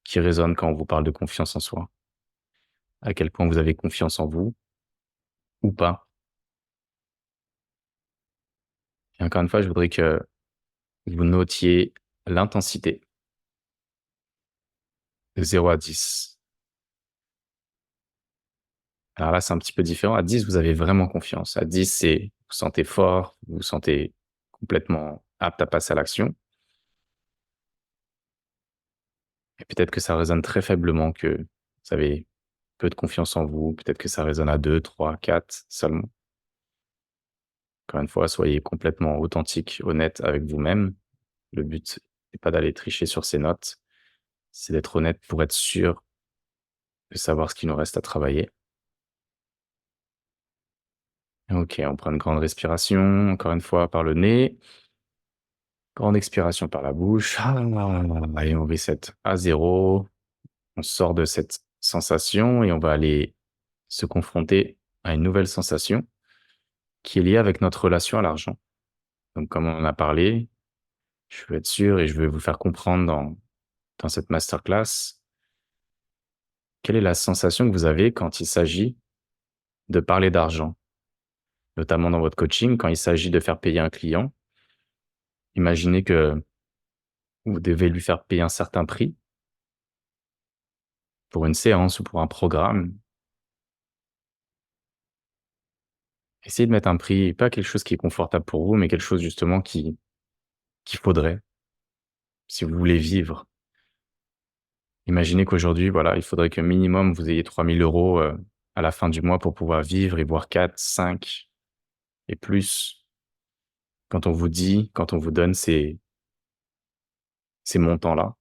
S1: qui résonne quand on vous parle de confiance en soi. À quel point vous avez confiance en vous ou pas. Et encore une fois, je voudrais que vous notiez l'intensité de 0 à 10. Alors là, c'est un petit peu différent. À 10, vous avez vraiment confiance. À 10, c'est vous vous sentez fort, vous vous sentez complètement apte à passer à l'action. Et peut-être que ça résonne très faiblement, que vous avez peu de confiance en vous. Peut-être que ça résonne à 2, 3, 4 seulement. Encore une fois, soyez complètement authentique, honnête avec vous-même. Le but n'est pas d'aller tricher sur ces notes, c'est d'être honnête pour être sûr de savoir ce qu'il nous reste à travailler. OK, on prend une grande respiration, encore une fois par le nez. Grande expiration par la bouche. Et on reset à zéro. On sort de cette sensation et on va aller se confronter à une nouvelle sensation qui est liée avec notre relation à l'argent. Donc, comme on en a parlé, je veux être sûr et je veux vous faire comprendre dans cette masterclass, quelle est la sensation que vous avez quand il s'agit de parler d'argent, notamment dans votre coaching, quand il s'agit de faire payer un client. Imaginez que vous devez lui faire payer un certain prix pour une séance ou pour un programme. Essayez de mettre un prix, pas quelque chose qui est confortable pour vous, mais quelque chose justement qu'il faudrait si vous voulez vivre. Imaginez qu'aujourd'hui, voilà, il faudrait que minimum vous ayez 3 000 € à la fin du mois pour pouvoir vivre et voire 4, 5 et plus. Quand on vous donne ces montants-là,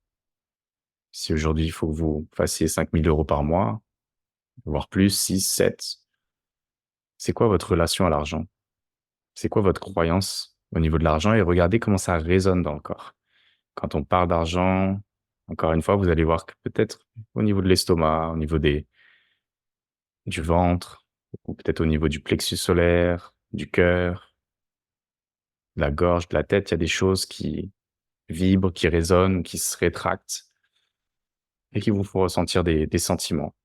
S1: si aujourd'hui il faut que vous fassiez 5 000 € par mois, voire plus, 6, 7, c'est quoi votre relation à l'argent? C'est quoi votre croyance au niveau de l'argent? Et regardez comment ça résonne dans le corps. Quand on parle d'argent, encore une fois, vous allez voir que peut-être au niveau de l'estomac, au niveau du ventre, ou peut-être au niveau du plexus solaire, du cœur, de la gorge, de la tête, il y a des choses qui vibrent, qui résonnent, qui se rétractent et qui vous font ressentir des sentiments.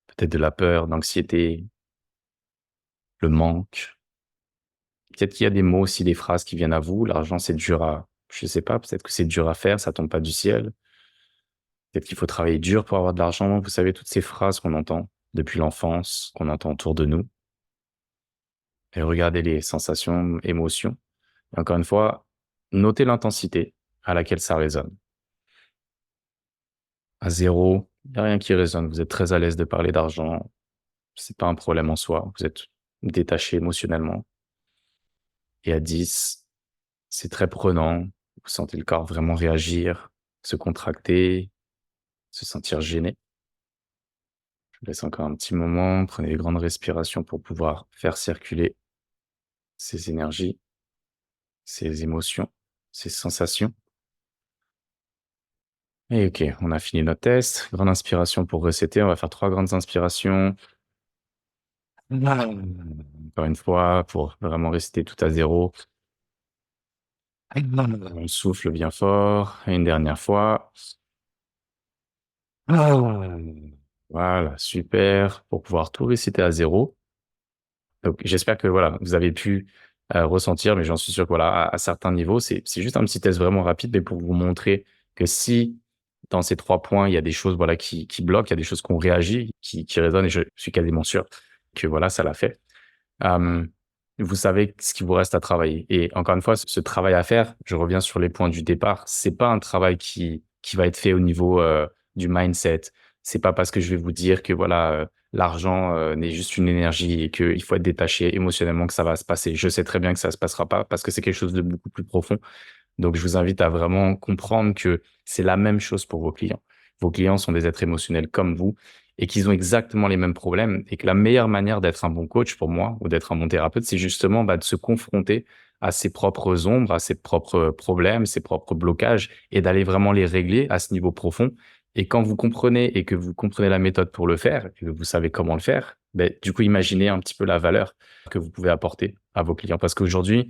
S1: Peut-être de la peur, de l'anxiété, le manque. Peut-être qu'il y a des mots aussi, des phrases qui viennent à vous. L'argent, c'est dur à, je sais pas, peut-être que c'est dur à faire, ça tombe pas du ciel. Peut-être qu'il faut travailler dur pour avoir de l'argent. Vous savez, toutes ces phrases qu'on entend depuis l'enfance, qu'on entend autour de nous. Et regardez les sensations, émotions. Et encore une fois, notez l'intensité à laquelle ça résonne. à 0, il y a rien qui résonne. Vous êtes très à l'aise de parler d'argent, c'est pas un problème en soi. Vous êtes détaché émotionnellement. Et à 10, c'est très prenant. Vous sentez le corps vraiment réagir, se contracter, se sentir gêné. Je vous laisse encore un petit moment. Prenez des grandes respirations pour pouvoir faire circuler ces énergies, ces émotions, ces sensations. Et OK, on a fini notre test. Grande inspiration pour resetter. On va faire 3 grandes inspirations. Encore une fois, pour vraiment rester tout à 0. On souffle bien fort. Et une dernière fois. Voilà, super. Pour pouvoir tout réciter à 0. Donc j'espère que voilà, vous avez pu, ressentir, mais j'en suis sûr que voilà, à certains niveaux, c'est juste un petit test vraiment rapide, mais pour vous montrer que si dans ces 3 points, il y a des choses voilà qui bloquent, il y a des choses qui ont réagi, qui résonnent et je suis quasiment sûr que voilà, ça l'a fait. Hem, Vous savez ce qu'il vous reste à travailler et encore une fois, ce travail à faire, je reviens sur les points du départ, c'est pas un travail qui va être fait au niveau, du mindset. C'est pas parce que je vais vous dire que voilà, l'argent, n'est juste une énergie et qu'il faut être détaché émotionnellement que ça va se passer. Je sais très bien que ça se passera pas parce que c'est quelque chose de beaucoup plus profond. Donc je vous invite à vraiment comprendre que c'est la même chose pour vos clients. Vos clients sont des êtres émotionnels comme vous et qu'ils ont exactement les mêmes problèmes et que la meilleure manière d'être un bon coach pour moi ou d'être un bon thérapeute, c'est justement, de se confronter à ses propres ombres, à ses propres problèmes, ses propres blocages et d'aller vraiment les régler à ce niveau profond. Et quand vous comprenez et que vous comprenez la méthode pour le faire et que vous savez comment le faire, du coup, imaginez un petit peu la valeur que vous pouvez apporter à vos clients. Parce qu'aujourd'hui,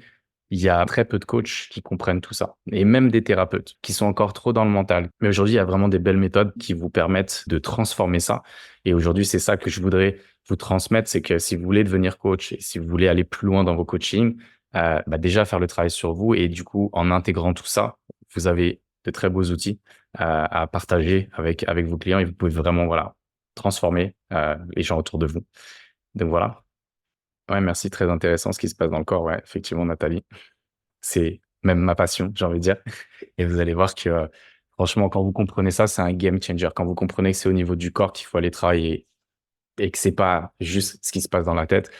S1: il y a très peu de coachs qui comprennent tout ça et même des thérapeutes qui sont encore trop dans le mental. Mais aujourd'hui, il y a vraiment des belles méthodes qui vous permettent de transformer ça et aujourd'hui, c'est ça que je voudrais vous transmettre, c'est que si vous voulez devenir coach et si vous voulez aller plus loin dans vos coachings, déjà faire le travail sur vous et du coup, en intégrant tout ça, vous avez de très beaux outils, à partager avec vos clients et vous pouvez vraiment, voilà, transformer, les gens autour de vous. Donc voilà. Ouais, merci, très intéressant ce qui se passe dans le corps, ouais, effectivement, Nathalie. C'est même ma passion, j'ai envie de dire. Et vous allez voir que, franchement, quand vous comprenez ça, c'est un game changer. Quand vous comprenez que c'est au niveau du corps qu'il faut aller travailler et que c'est pas juste ce qui se passe dans la tête,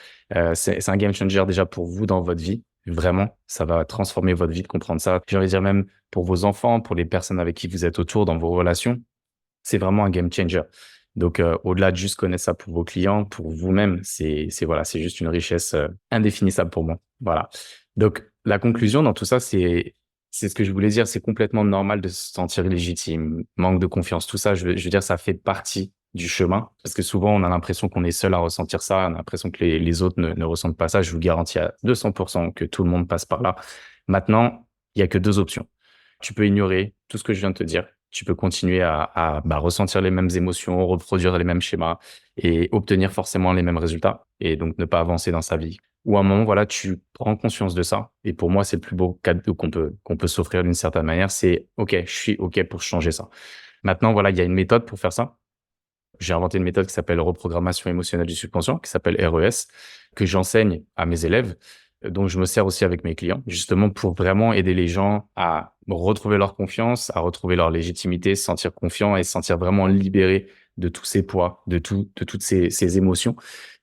S1: c'est un game changer déjà pour vous dans votre vie. Vraiment, ça va transformer votre vie de comprendre ça. J'ai envie de dire même pour vos enfants, pour les personnes avec qui vous êtes autour dans vos relations, c'est vraiment un game changer. Donc, au-delà de juste connaître ça pour vos clients, pour vous-même, c'est voilà, c'est juste une richesse, indéfinissable pour moi. Voilà. Donc la conclusion dans tout ça, c'est ce que je voulais dire, c'est complètement normal de se sentir illégitime, manque de confiance, tout ça, je veux dire, ça fait partie du chemin parce que souvent, on a l'impression qu'on est seul à ressentir ça, on a l'impression que les autres ne ressentent pas ça. Je vous garantis à 200 que tout le monde passe par là. Maintenant, il y a que 2 options. Tu peux ignorer tout ce que je viens de te dire. Tu peux continuer à ressentir les mêmes émotions, reproduire les mêmes schémas et obtenir forcément les mêmes résultats et donc ne pas avancer dans sa vie. Ou à un moment, voilà, tu prends conscience de ça et pour moi, c'est le plus beau cadeau qu'on peut s'offrir d'une certaine manière, c'est: «OK, je suis OK pour changer ça». Maintenant, voilà, il y a une méthode pour faire ça. J'ai inventé une méthode qui s'appelle reprogrammation émotionnelle du subconscient, qui s'appelle RES, que j'enseigne à mes élèves, dont je me sers aussi avec mes clients, justement pour vraiment aider les gens à retrouver leur confiance, à retrouver leur légitimité, se sentir confiant et se sentir vraiment libérés de tous ces poids, de toutes ces émotions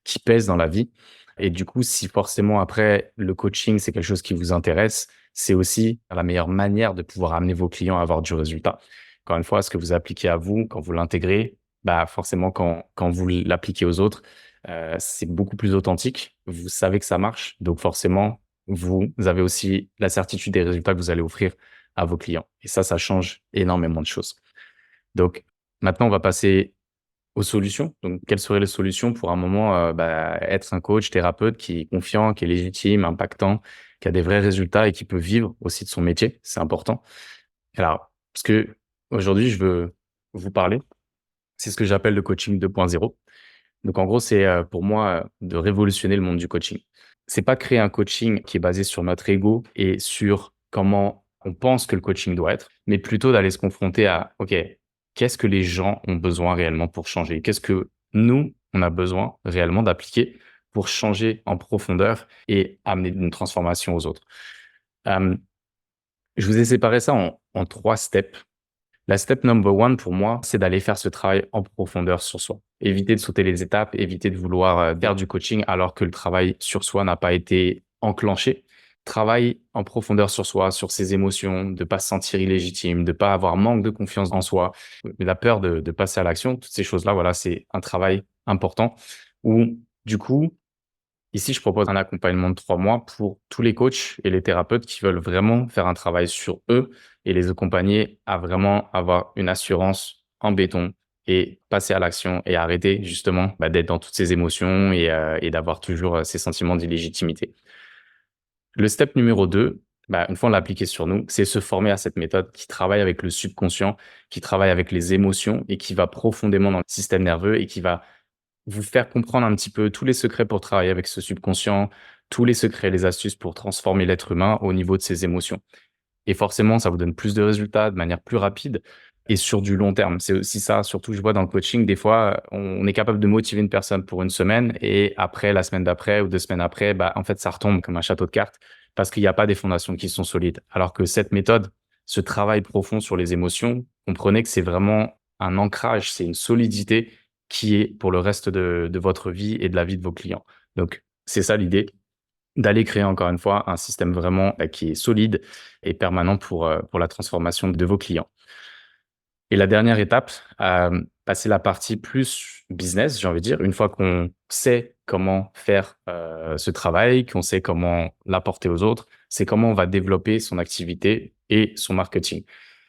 S1: qui pèsent dans la vie. Et du coup, si forcément après le coaching, c'est quelque chose qui vous intéresse, c'est aussi la meilleure manière de pouvoir amener vos clients à avoir du résultat. Encore une fois, ce que vous appliquez à vous, quand vous l'intégrez, forcément quand vous l'appliquez aux autres, c'est beaucoup plus authentique. Vous savez que ça marche, donc forcément, vous avez aussi la certitude des résultats que vous allez offrir à vos clients et ça change énormément de choses. Donc maintenant, on va passer aux solutions. Donc quelles seraient les solutions pour un moment, être un coach thérapeute qui est confiant, qui est légitime, impactant, qui a des vrais résultats et qui peut vivre aussi de son métier? C'est important. Alors, parce qu'aujourd'hui, je veux vous parler, c'est ce que j'appelle le coaching 2.0. Donc en gros, c'est, pour moi, de révolutionner le monde du coaching. C'est pas créer un coaching qui est basé sur notre ego et sur comment on pense que le coaching doit être, mais plutôt d'aller se confronter à: «OK, qu'est-ce que les gens ont besoin réellement pour changer? Qu'est-ce que nous, on a besoin réellement d'appliquer pour changer en profondeur et amener une transformation aux autres?» Je vous ai séparé ça en 3 steps. La step number one pour moi, c'est d'aller faire ce travail en profondeur sur soi. Éviter de sauter les étapes, éviter de vouloir faire du coaching alors que le travail sur soi n'a pas été enclenché. Travail en profondeur sur soi, sur ses émotions, de pas se sentir illégitime, de pas avoir manque de confiance en soi, la peur de passer à l'action, toutes ces choses-là, voilà, c'est un travail important où, du coup, ici, je propose un accompagnement de 3 mois pour tous les coachs et les thérapeutes qui veulent vraiment faire un travail sur eux et les accompagner à vraiment avoir une assurance en béton et passer à l'action et arrêter justement, d'être dans toutes ces émotions et d'avoir toujours, ces sentiments d'illégitimité. Le step numéro 2, une fois on l'a appliqué sur nous, c'est se former à cette méthode qui travaille avec le subconscient, qui travaille avec les émotions et qui va profondément dans le système nerveux et qui va vous faire comprendre un petit peu tous les secrets pour travailler avec ce subconscient, tous les secrets, les astuces pour transformer l'être humain au niveau de ses émotions. Et forcément, ça vous donne plus de résultats de manière plus rapide et sur du long terme. C'est aussi ça, surtout je vois dans le coaching, des fois, on est capable de motiver une personne pour une semaine et après, la semaine d'après ou 2 semaines après, en fait, ça retombe comme un château de cartes parce qu'il n'y a pas des fondations qui sont solides. Alors que cette méthode, ce travail profond sur les émotions, comprenez que c'est vraiment un ancrage, c'est une solidité qui est pour le reste de votre vie et de la vie de vos clients. Donc, c'est ça l'idée, d'aller créer encore une fois un système vraiment, qui est solide et permanent pour la transformation de vos clients. Et la dernière étape, c'est la partie plus business, j'ai envie de dire. Une fois qu'on sait comment faire, ce travail, qu'on sait comment l'apporter aux autres, c'est comment on va développer son activité et son marketing.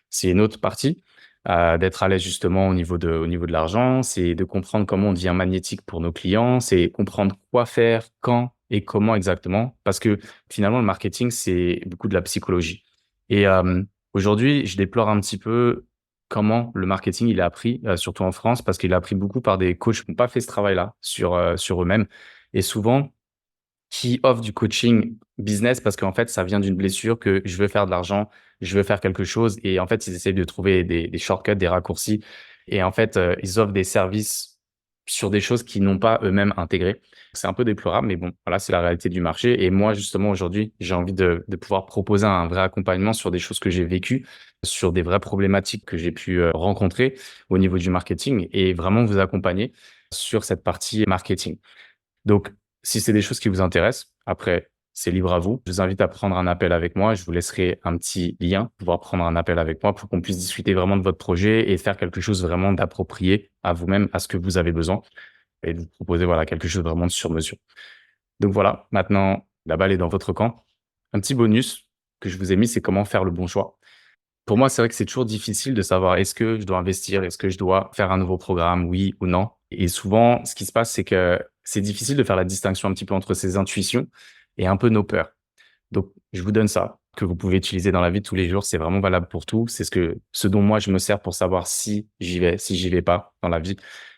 S1: C'est une autre partie, d'être à l'aise justement au niveau de l'argent, c'est de comprendre comment on devient magnétique pour nos clients, c'est comprendre quoi faire, quand et comment exactement. Parce que finalement, le marketing, c'est beaucoup de la psychologie. Et aujourd'hui, je déplore un petit peu comment le marketing, il est appris, surtout en France, parce qu'il est appris beaucoup par des coachs qui n'ont pas fait ce travail-là sur eux-mêmes et souvent qui offrent du coaching business parce qu'en fait, ça vient d'une blessure que je veux faire de l'argent, je veux faire quelque chose et en fait, ils essayent de trouver des shortcuts, des raccourcis et en fait, ils offrent des services sur des choses qu'ils n'ont pas eux-mêmes intégrées. C'est un peu déplorable, mais bon, voilà, c'est la réalité du marché et moi, justement, aujourd'hui, j'ai envie de pouvoir proposer un vrai accompagnement sur des choses que j'ai vécues, sur des vraies problématiques que j'ai pu, rencontrer au niveau du marketing et vraiment vous accompagner sur cette partie marketing. Donc, si c'est des choses qui vous intéressent, après, c'est libre à vous. Je vous invite à prendre un appel avec moi. Je vous laisserai un petit lien pour pouvoir prendre un appel avec moi pour qu'on puisse discuter vraiment de votre projet et faire quelque chose vraiment d'approprié à vous-même, à ce que vous avez besoin et de vous proposer, voilà, quelque chose vraiment de sur mesure. Donc voilà, maintenant, la balle est dans votre camp. Un petit bonus que je vous ai mis, c'est comment faire le bon choix. Pour moi, c'est vrai que c'est toujours difficile de savoir est-ce que je dois investir? Est-ce que je dois faire un nouveau programme? Oui ou non? Et souvent, ce qui se passe, c'est que c'est difficile de faire la distinction un petit peu entre ses intuitions et un peu nos peurs. Donc, je vous donne ça, que vous pouvez utiliser dans la vie de tous les jours. C'est vraiment valable pour tout. C'est ce dont moi je me sers pour savoir si j'y vais, si j'y vais pas dans la vie.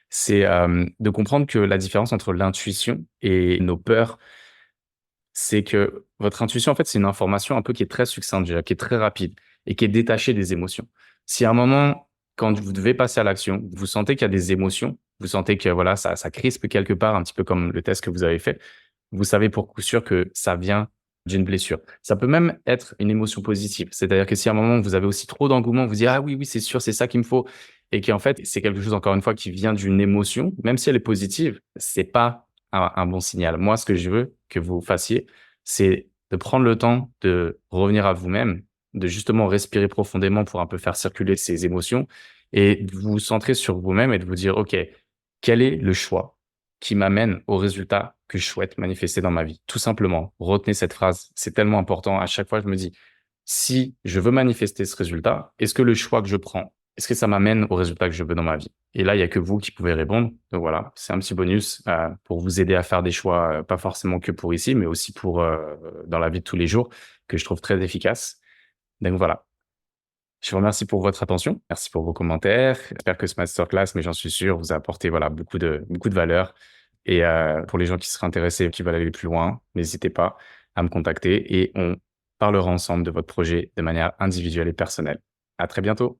S1: C'est de comprendre que la différence entre l'intuition et nos peurs, c'est que votre intuition, en fait, c'est une information un peu qui est très succincte déjà, qui est très rapide et qui est détachée des émotions. Si à un moment, quand vous devez passer à l'action, vous sentez qu'il y a des émotions, vous sentez que voilà, ça crispe quelque part, un petit peu comme le test que vous avez fait, vous savez pour coup sûr que ça vient d'une blessure. Ça peut même être une émotion positive. C'est-à-dire que si à un moment vous avez aussi trop d'engouement, vous dites: «Ah oui, oui, c'est sûr, c'est ça qu'il me faut» et qu'en fait, c'est quelque chose encore une fois qui vient d'une émotion, même si elle est positive, c'est pas un bon signal. Moi, ce que je veux que vous fassiez, c'est de prendre le temps de revenir à vous-même, de justement respirer profondément pour un peu faire circuler ces émotions et de vous centrer sur vous-même et de vous dire: «OK, quel est le choix qui m'amène au résultat que je souhaite manifester dans ma vie?» Tout simplement, retenez cette phrase, c'est tellement important. À chaque fois, je me dis: «Si je veux manifester ce résultat, est-ce que le choix que je prends, est-ce que ça m'amène au résultat que je veux dans ma vie?» Et là, il y a que vous qui pouvez répondre. Donc voilà, c'est un petit bonus, pour vous aider à faire des choix, pas forcément que pour ici, mais aussi pour, dans la vie de tous les jours, que je trouve très efficace. Donc voilà. Je vous remercie pour votre attention. Merci pour vos commentaires. J'espère que ce masterclass, mais j'en suis sûr, vous a apporté, voilà, beaucoup de valeur et pour les gens qui seraient intéressés, qui veulent aller plus loin, n'hésitez pas à me contacter et on parlera ensemble de votre projet de manière individuelle et personnelle. À très bientôt.